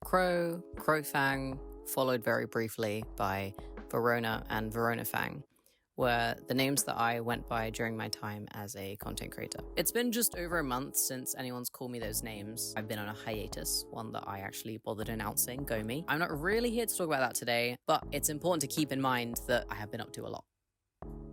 Crow, Fang, followed very briefly by Verona and Verona Fang, were the names that I went by during my time as a content creator. It's been just over a month since anyone's called me those names. I've been on a hiatus, one that I actually bothered announcing, go me. I'm not really here to talk about that today, but it's important to keep in mind that I have been up to a lot.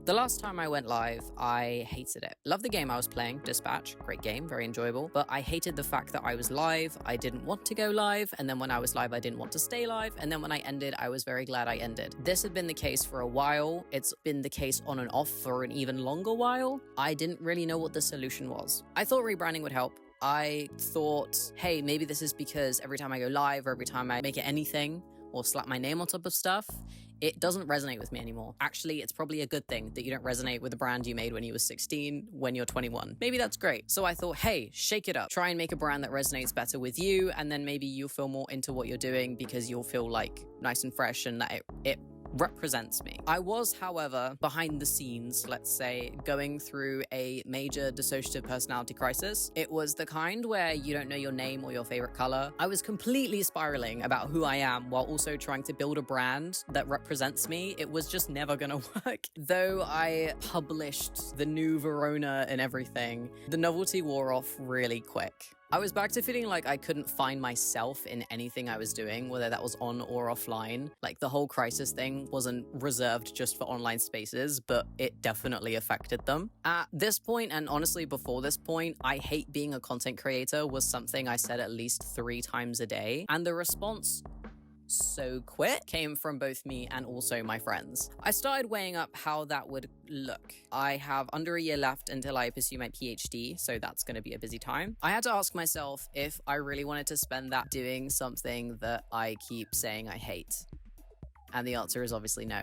The last time I went live, I hated it. Loved the game I was playing, Dispatch, great game, very enjoyable, but I hated the fact that I was live, I didn't want to go live, and then when I was live, I didn't want to stay live, and then when I ended, I was very glad I ended. This had been the case for a while, it's been the case on and off for an even longer while. I didn't really know what the solution was. I thought rebranding would help. I thought, hey, maybe this is because every time I go live or every time I make it anything or slap my name on top of stuff, it doesn't resonate with me anymore. Actually, it's probably a good thing that you don't resonate with a brand you made when you were 16, when you're 21. Maybe that's great. So I thought, hey, shake it up. Try and make a brand that resonates better with you, and then maybe you'll feel more into what you're doing because you'll feel like nice and fresh and that it represents me. I was, however, behind the scenes, let's say, going through a major dissociative personality crisis. It was the kind where you don't know your name or your favorite color. I was completely spiraling about who I am while also trying to build a brand that represents me. It was just never gonna work. Though I published the new Verona and everything, the novelty wore off really quick. I was back to feeling like I couldn't find myself in anything I was doing, whether that was on or offline. Like the whole crisis thing wasn't reserved just for online spaces, but it definitely affected them. At this point, and honestly before this point, I hate being a content creator was something I said at least 3 times a day. And the response so quick came from both me and also my friends. I started weighing up how that would look. I have under a year left until I pursue my PhD, so that's going to be a busy time. I had to ask myself if I really wanted to spend that doing something that I keep saying I hate. And the answer is obviously no.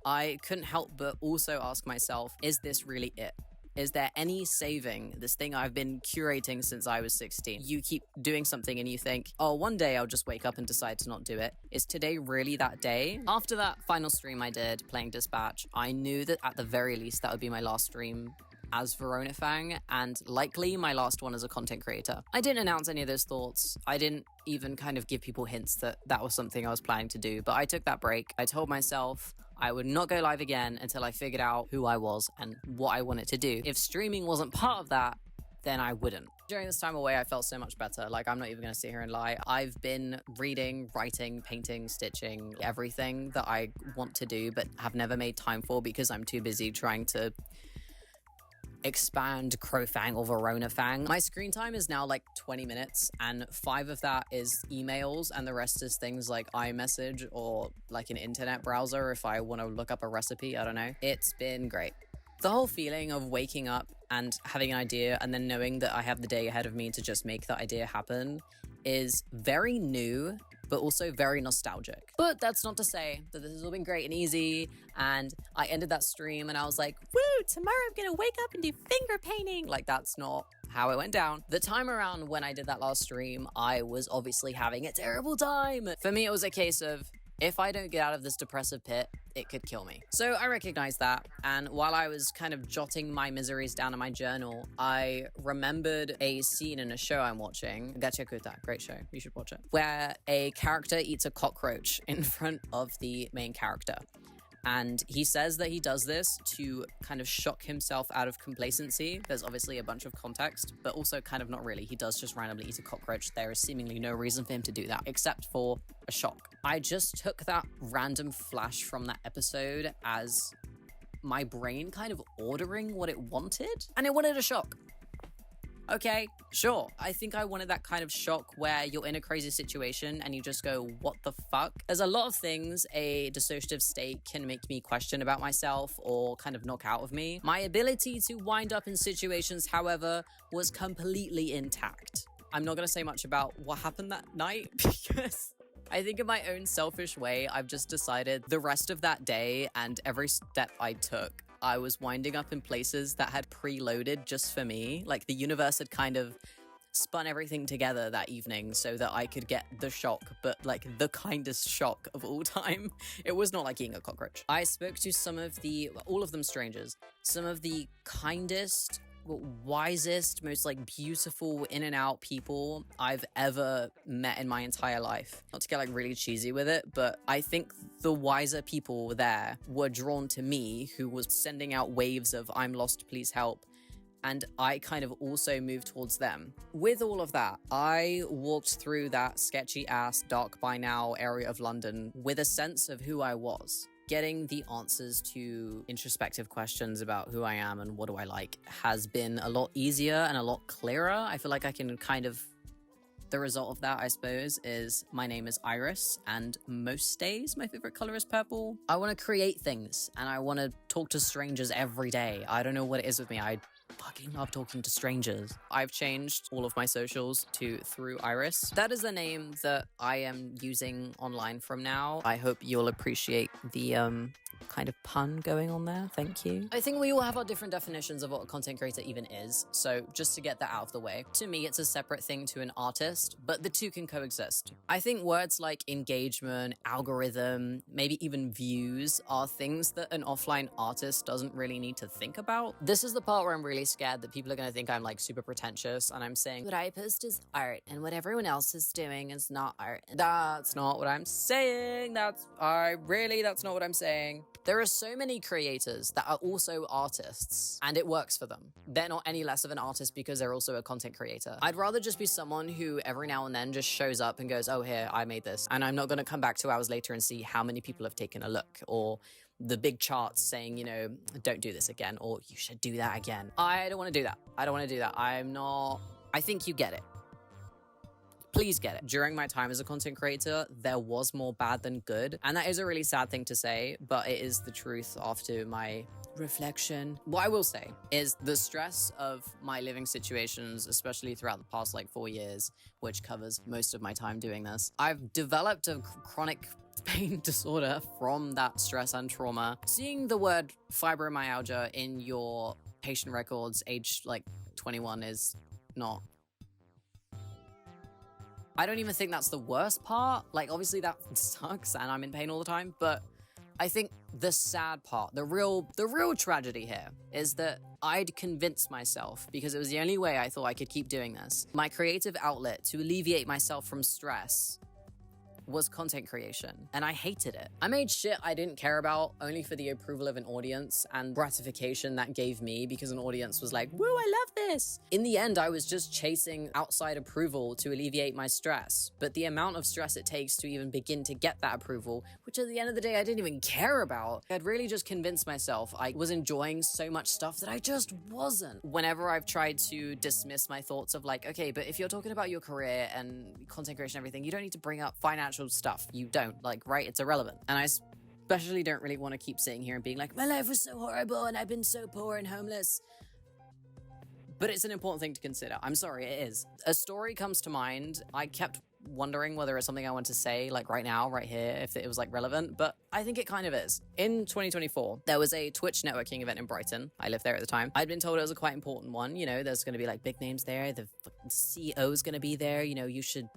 I couldn't help but also ask myself, is this really it? Is there any saving this thing I've been curating since I was 16? You keep doing something and you think, oh, one day I'll just wake up and decide to not do it. Is today really that day? After that final stream I did playing Dispatch, I knew that at the very least that would be my last stream as Verona Fang, and likely my last one as a content creator. I didn't announce any of those thoughts. I didn't even kind of give people hints that that was something I was planning to do, but I took that break. I told myself I would not go live again until I figured out who I was and what I wanted to do. If streaming wasn't part of that, then I wouldn't. During this time away, I felt so much better. Like, I'm not even gonna sit here and lie. I've been reading, writing, painting, stitching, everything that I want to do, but have never made time for because I'm too busy trying to expand Crow Fang or Verona Fang. My screen time is now like 20 minutes and 5 of that is emails and the rest is things like iMessage or like an internet browser if I want to look up a recipe. I don't know. It's been great. The whole feeling of waking up and having an idea and then knowing that I have the day ahead of me to just make that idea happen is very new, but also very nostalgic. But that's not to say that this has all been great and easy, and I ended that stream and I was like, woo, tomorrow I'm gonna wake up and do finger painting. Like, that's not how it went down. The time around when I did that last stream, I was obviously having a terrible time. For me, it was a case of, if I don't get out of this depressive pit, it could kill me. So I recognized that, and while I was kind of jotting my miseries down in my journal, I remembered a scene in a show I'm watching, Gachakuta, great show, you should watch it, where a character eats a cockroach in front of the main character. And he says that he does this to kind of shock himself out of complacency. There's obviously a bunch of context, but also kind of not really. He does just randomly eat a cockroach. There is seemingly no reason for him to do that, except for a shock. I just took that random flash from that episode as my brain kind of ordering what it wanted, and it wanted a shock. Okay, sure. I think I wanted that kind of shock where you're in a crazy situation and you just go, what the fuck? There's a lot of things a dissociative state can make me question about myself or kind of knock out of me. My ability to wind up in situations, however, was completely intact. I'm not gonna say much about what happened that night because I think in my own selfish way, I've just decided the rest of that day and every step I took, I was winding up in places that had preloaded just for me. Like the universe had kind of spun everything together that evening so that I could get the shock, but like the kindest shock of all time. It was not like eating a cockroach. I spoke to all of them strangers, some of the kindest, wisest, most like beautiful in and out people I've ever met in my entire life. Not to get like really cheesy with it, but I think the wiser people there were drawn to me, who was sending out waves of "I'm lost, please help." And I kind of also moved towards them. With all of that, I walked through that sketchy ass, dark by now area of London with a sense of who I was. Getting the answers to introspective questions about who I am and what do I like has been a lot easier and a lot clearer. I feel like I can the result of that, I suppose, is my name is Iris, and most days my favorite color is purple. I want to create things and I want to talk to strangers every day. I don't know what it is with me. I fucking love talking to strangers. I've changed all of my socials to through Iris. That is the name that I am using online from now. I hope you'll appreciate the kind of pun going on there. Thank you. I think we all have our different definitions of what a content creator even is. So just to get that out of the way, to me, it's a separate thing to an artist, but the two can coexist. I think words like engagement, algorithm, maybe even views are things that an offline artist doesn't really need to think about. This is the part where I'm really scared that people are going to think I'm like super pretentious and I'm saying what I post is art and what everyone else is doing is not art. That's not what I'm saying. That's not what I'm saying. There are so many creators that are also artists and it works for them. They're not any less of an artist because they're also a content creator. I'd rather just be someone who every now and then just shows up and goes, oh, here, I made this. And I'm not going to come back 2 hours later and see how many people have taken a look, or the big charts saying, don't do this again, or you should do that again. I don't want to do that. I think you get it. Please get it. During my time as a content creator, there was more bad than good. And that is a really sad thing to say, but it is the truth after my reflection. What I will say is the stress of my living situations, especially throughout the past 4 years, which covers most of my time doing this, I've developed a chronic pain disorder from that stress and trauma. Seeing the word fibromyalgia in your patient records aged 21 is not... I don't even think that's the worst part. Obviously that sucks and I'm in pain all the time, but I think the sad part, the real tragedy here is that I'd convinced myself, because it was the only way I thought I could keep doing this, my creative outlet to alleviate myself from stress was content creation, and I hated it. I made shit I didn't care about only for the approval of an audience and gratification that gave me because an audience was like, woo, I love this. In the end, I was just chasing outside approval to alleviate my stress, but the amount of stress it takes to even begin to get that approval, which at the end of the day, I didn't even care about. I'd really just convinced myself I was enjoying so much stuff that I just wasn't. Whenever I've tried to dismiss my thoughts of okay, but if you're talking about your career and content creation and everything, you don't need to bring up financial stuff. You don't, right? It's irrelevant. And I especially don't really want to keep sitting here and being like, my life was so horrible and I've been so poor and homeless. But it's an important thing to consider. I'm sorry, it is. A story comes to mind. I kept wondering whether it's something I want to say right now, right here, if it was relevant, but I think it kind of is. In 2024, there was a Twitch networking event in Brighton. I lived there at the time. I'd been told it was a quite important one. There's going to be big names there. The CEO is going to be there. You should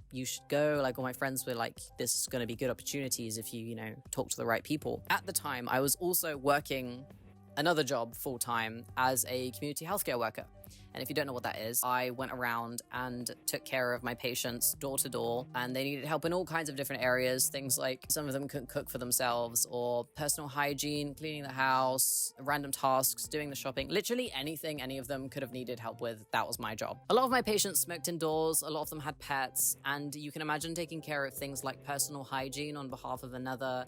go. All my friends were this is going to be good opportunities if you talk to the right people. At the time, I was also working another job full-time as a community healthcare worker. And if you don't know what that is, I went around and took care of my patients door to door, and they needed help in all kinds of different areas. Things like some of them couldn't cook for themselves, or personal hygiene, cleaning the house, random tasks, doing the shopping, literally anything any of them could have needed help with. That was my job. A lot of my patients smoked indoors. A lot of them had pets, and you can imagine taking care of things like personal hygiene on behalf of another.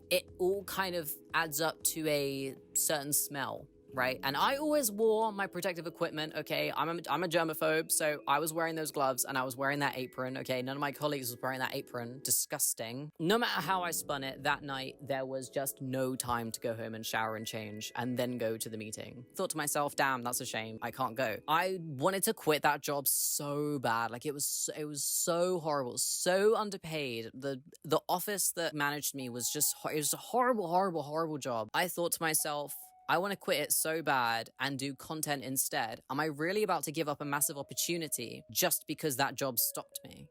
It all kind of adds up to a certain smell, right? And I always wore my protective equipment, okay? I'm a germaphobe, so I was wearing those gloves and I was wearing that apron, okay? None of my colleagues was wearing that apron. Disgusting. No matter how I spun it, that night, there was just no time to go home and shower and change and then go to the meeting. Thought to myself, damn, that's a shame. I can't go. I wanted to quit that job so bad. It was so horrible, so underpaid. The office that managed me was it was a horrible job. I thought to myself, I want to quit it so bad and do content instead. Am I really about to give up a massive opportunity just because that job stopped me?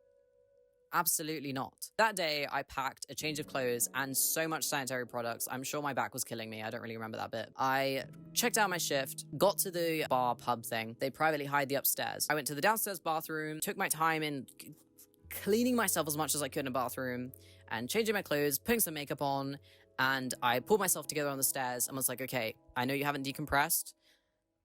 Absolutely not. That day, I packed a change of clothes and so much sanitary products. I'm sure my back was killing me. I don't really remember that bit. I checked out my shift, got to the bar pub thing. They privately hired the upstairs. I went to the downstairs bathroom, took my time in cleaning myself as much as I could in the bathroom and changing my clothes, putting some makeup on, and I pulled myself together on the stairs and was like, okay, I know you haven't decompressed,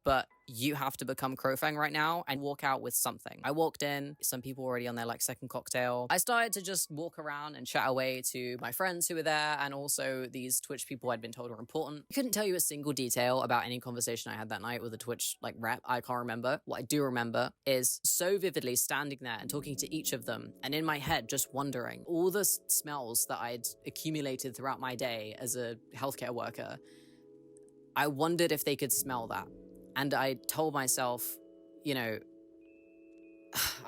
but you have to become Crowfang right now and walk out with something. I walked in, some people already on their like second cocktail. I started to just walk around and chat away to my friends who were there and also these Twitch people I'd been told were important. I couldn't tell you a single detail about any conversation I had that night with a Twitch like rep. I can't remember. What I do remember is so vividly standing there and talking to each of them and in my head just wondering all the smells that I'd accumulated throughout my day as a healthcare worker. I wondered if they could smell that. And I told myself, you know,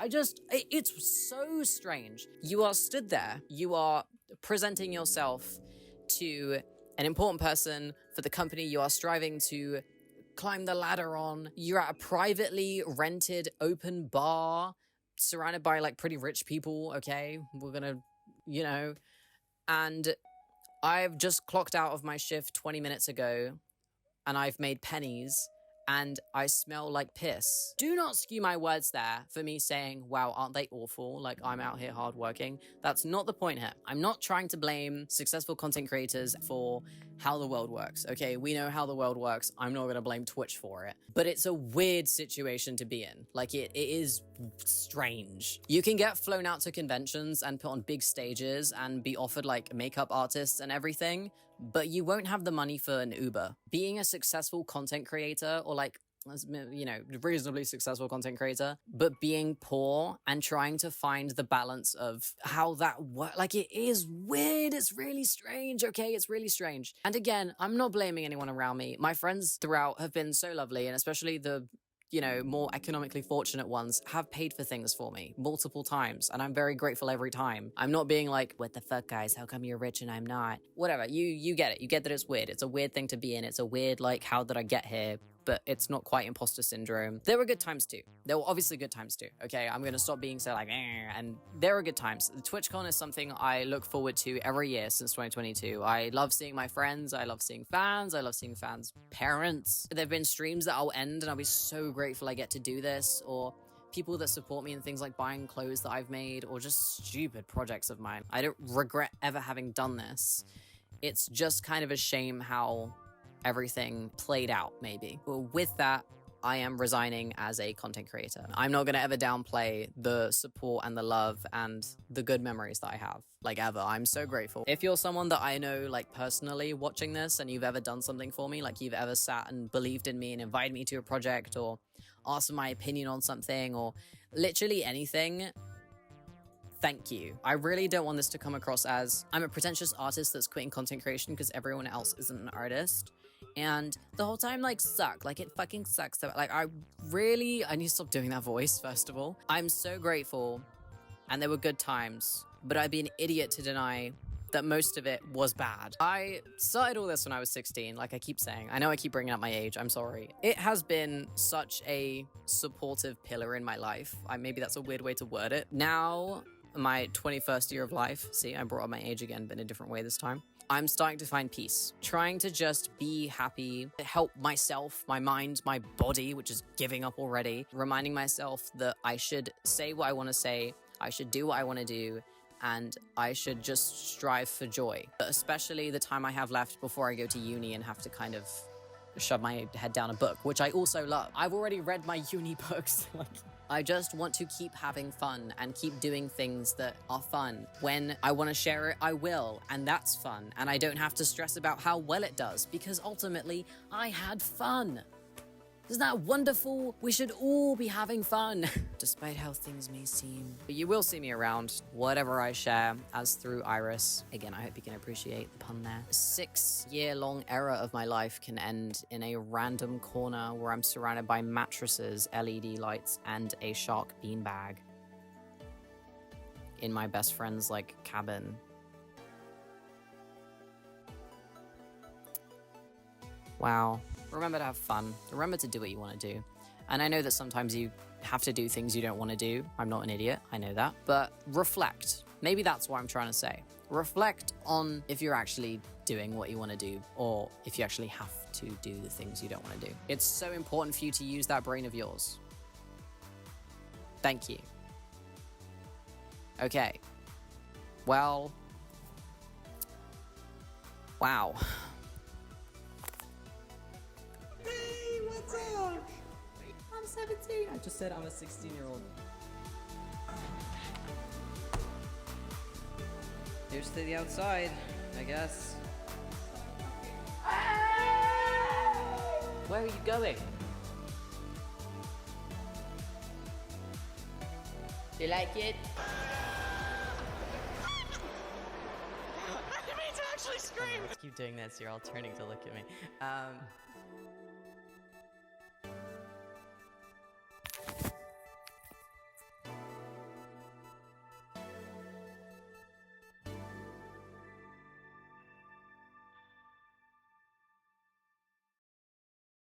it's so strange. You are stood there, you are presenting yourself to an important person for the company you are striving to climb the ladder on. You're at a privately rented open bar surrounded by like pretty rich people, okay? We're gonna, you know, and I've just clocked out of my shift 20 minutes ago and I've made pennies and I smell like piss. Do not skew my words there for me saying, wow, aren't they awful? Like, I'm out here hardworking. That's not the point here. I'm not trying to blame successful content creators for how the world works, okay? We know how the world works. I'm not gonna blame Twitch for it. But it's a weird situation to be in. Like, it is strange. You can get flown out to conventions and put on big stages and be offered, like, makeup artists and everything, but you won't have the money for an Uber. Being a successful content creator or like, you know, reasonably successful content creator, but being poor and trying to find the balance of how that works, like it is weird. It's really strange. Okay. It's really strange. And again, I'm not blaming anyone around me. My friends throughout have been so lovely, and especially the, you know, more economically fortunate ones have paid for things for me multiple times. And I'm very grateful every time. I'm not being like, what the fuck, guys? How come you're rich and I'm not? Whatever. You get it. You get that it's weird. It's a weird thing to be in. It's a weird, like, how did I get here? But it's not quite imposter syndrome. There were good times too. There were obviously good times too. Okay, I'm gonna stop being so like, and there are good times. The TwitchCon is something I look forward to every year since 2022. I love seeing my friends. I love seeing fans. I love seeing fans' parents. There've been streams that I'll end and I'll be so grateful I get to do this, or people that support me in things like buying clothes that I've made or just stupid projects of mine. I don't regret ever having done this. It's just kind of a shame how everything played out, maybe. Well, with that, I am resigning as a content creator. I'm not going to ever downplay the support and the love and the good memories that I have, like ever. I'm so grateful. If you're someone that I know, like personally watching this and you've ever done something for me, like you've ever sat and believed in me and invited me to a project or asked my opinion on something or literally anything, thank you. I really don't want this to come across as I'm a pretentious artist that's quitting content creation because everyone else isn't an artist. And the whole time, like, suck. Like, it fucking sucks. So, like, I need to stop doing that voice, first of all. I'm so grateful, and there were good times, but I'd be an idiot to deny that most of it was bad. I started all this when I was 16, like I keep saying. I know I keep bringing up my age, I'm sorry. It has been such a supportive pillar in my life. Maybe that's a weird way to word it. Now, my 21st year of life, see, I brought up my age again, but in a different way this time. I'm starting to find peace, trying to just be happy, help myself, my mind, my body, which is giving up already, reminding myself that I should say what I want to say, I should do what I want to do, and I should just strive for joy. But especially the time I have left before I go to uni and have to kind of shove my head down a book, which I also love. I've already read my uni books, I just want to keep having fun and keep doing things that are fun. When I want to share it, I will, and that's fun. And I don't have to stress about how well it does, because ultimately, I had fun. Isn't that wonderful? We should all be having fun, despite how things may seem. But you will see me around, whatever I share, as through Iris. Again, I hope you can appreciate the pun there. A 6-year-long era of my life can end in a random corner where I'm surrounded by mattresses, LED lights, and a shark beanbag. In my best friend's, like, cabin. Wow. Remember to have fun. Remember to do what you want to do. And I know that sometimes you have to do things you don't want to do. I'm not an idiot. I know that. But reflect. Maybe that's what I'm trying to say. Reflect on if you're actually doing what you want to do, or if you actually have to do the things you don't want to do. It's so important for you to use that brain of yours. Thank you. Okay. Well, wow. Hey, what's up? I'm 17. I just said I'm a 16-year-old. Here's to the outside, I guess. Where are you going? Do you like it? I didn't mean to actually scream. Let's keep doing this. You're all turning to look at me.